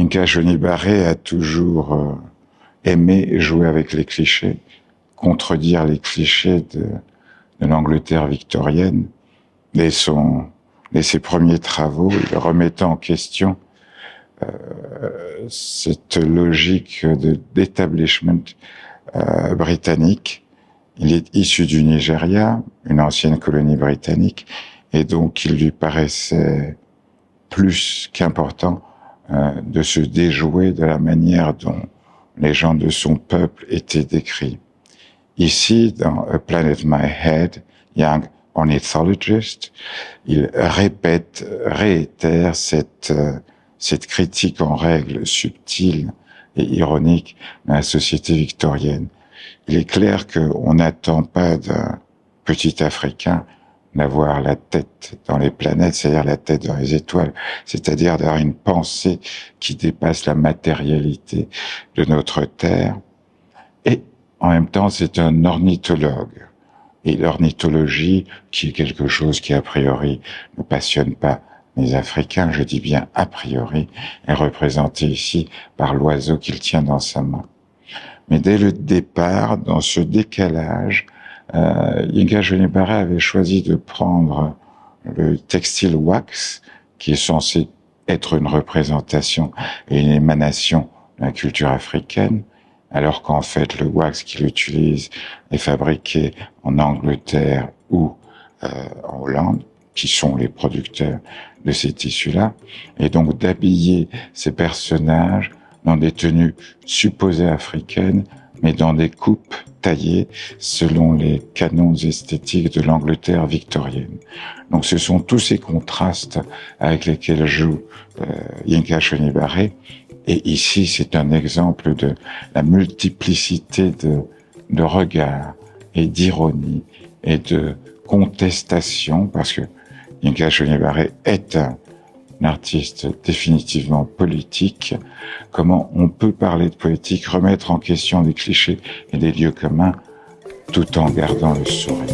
Yinka Johnny Barré a toujours aimé jouer avec les clichés, contredire les clichés de l'Angleterre victorienne. Dès ses premiers travaux, il remettait en question cette logique d'établissement britannique. Il est issu du Nigeria, une ancienne colonie britannique, et donc il lui paraissait plus qu'important de se déjouer de la manière dont les gens de son peuple étaient décrits. Ici, dans A Planet My Head, Young Ornithologist, il réitère cette critique en règle subtile et ironique de la société victorienne. Il est clair qu'on n'attend pas d'un petit Africain d'avoir la tête dans les planètes, c'est-à-dire la tête dans les étoiles, c'est-à-dire d'avoir une pensée qui dépasse la matérialité de notre Terre. Et en même temps, c'est un ornithologue. Et l'ornithologie, qui est quelque chose qui a priori ne passionne pas les Africains, je dis bien a priori, est représentée ici par l'oiseau qu'il tient dans sa main. Mais dès le départ, dans ce décalage, Yinka Johnny Barré avait choisi de prendre le textile wax, qui est censé être une représentation et une émanation de la culture africaine, alors qu'en fait le wax qu'il utilise est fabriqué en Angleterre ou en Hollande, qui sont les producteurs de ces tissus-là, et donc d'habiller ces personnages dans des tenues supposées africaines, mais dans des coupes taillées selon les canons esthétiques de l'Angleterre victorienne. Donc ce sont tous ces contrastes avec lesquels joue Yinka Johnny Barré. Et ici, c'est un exemple de la multiplicité de regards et d'ironie et de contestation, parce que Yinka Johnny Barré est un artiste définitivement politique. Comment on peut parler de politique, remettre en question des clichés et des lieux communs, tout en gardant le sourire.